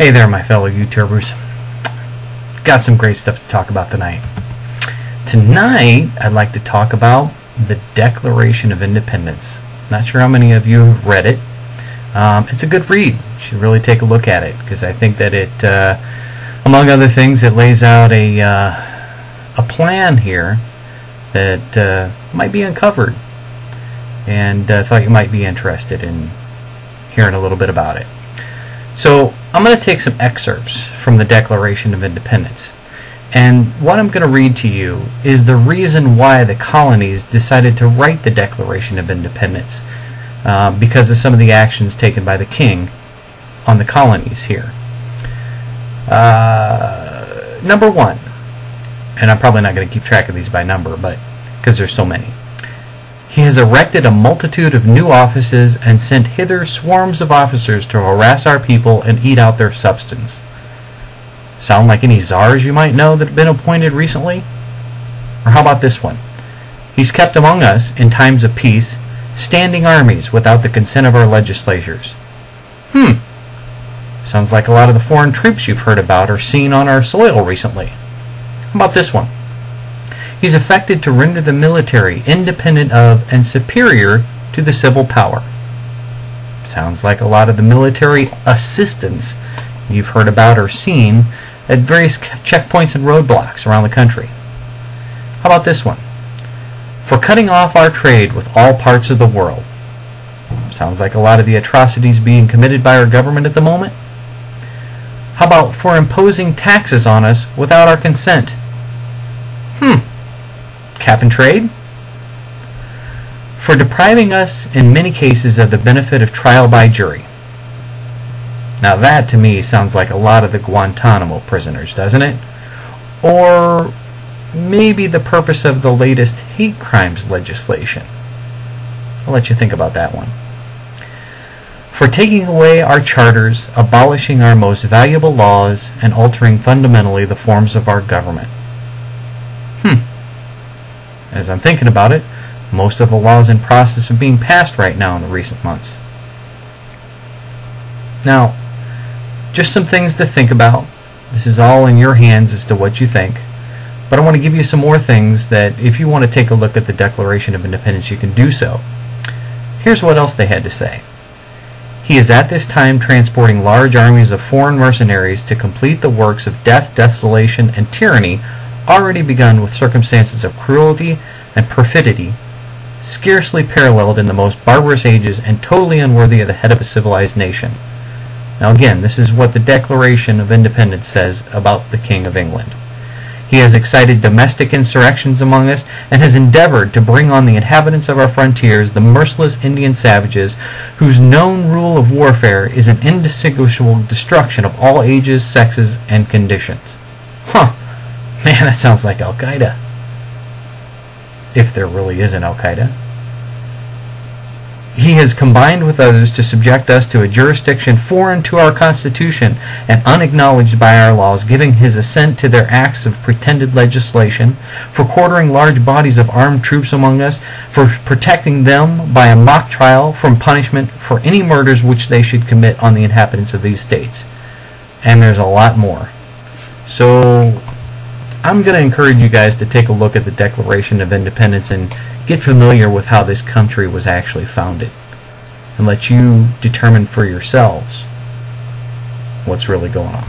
Hey there, my fellow YouTubers. Got some great stuff to talk about tonight. Tonight, I'd like to talk about the Declaration of Independence. Not sure how many of you have read it. It's a good read. You should really take a look at it, because I think that it, among other things, it lays out a plan here that might be uncovered. And I thought you might be interested in hearing a little bit about it. So I'm going to take some excerpts from the Declaration of Independence. And what I'm going to read to you is the reason why the colonies decided to write the Declaration of Independence, because of some of the actions taken by the king on the colonies here. Number one, and I'm probably not going to keep track of these by number, but because there's so many. He has erected a multitude of new offices and sent hither swarms of officers to harass our people and eat out their substance. Sound like any czars you might know that have been appointed recently? Or how about this one? He's kept among us, in times of peace, standing armies without the consent of our legislatures. Sounds like a lot of the foreign troops you've heard about or seen on our soil recently. How about this one? He's affected to render the military independent of and superior to the civil power. Sounds like a lot of the military assistance you've heard about or seen at various checkpoints and roadblocks around the country. How about this one? For cutting off our trade with all parts of the world. Sounds like a lot of the atrocities being committed by our government at the moment. How about for imposing taxes on us without our consent? Cap and trade? For depriving us in many cases of the benefit of trial by jury. Now that to me sounds like a lot of the Guantanamo prisoners, doesn't it? Or maybe the purpose of the latest hate crimes legislation. I'll let you think about that one. For taking away our charters, abolishing our most valuable laws, and altering fundamentally the forms of our government. As I'm thinking about it, most of the laws in process of being passed right now in the recent months. Now, just some things to think about. This is all in your hands as to what you think. But I want to give you some more things that if you want to take a look at the Declaration of Independence, you can do so. Here's what else they had to say. He is at this time transporting large armies of foreign mercenaries to complete the works of death, desolation, and tyranny already begun with circumstances of cruelty and perfidy scarcely paralleled in the most barbarous ages and totally unworthy of the head of a civilized nation. Now again, this is what the Declaration of Independence says about the King of England. He has excited domestic insurrections among us and has endeavored to bring on the inhabitants of our frontiers the merciless Indian savages whose known rule of warfare is an indistinguishable destruction of all ages, sexes, and conditions. Man, that sounds like Al-Qaeda. If there really is an Al-Qaeda. He has combined with others to subject us to a jurisdiction foreign to our Constitution and unacknowledged by our laws, giving his assent to their acts of pretended legislation, for quartering large bodies of armed troops among us, for protecting them by a mock trial from punishment for any murders which they should commit on the inhabitants of these states. And there's a lot more. So I'm going to encourage you guys to take a look at the Declaration of Independence and get familiar with how this country was actually founded, and let you determine for yourselves what's really going on.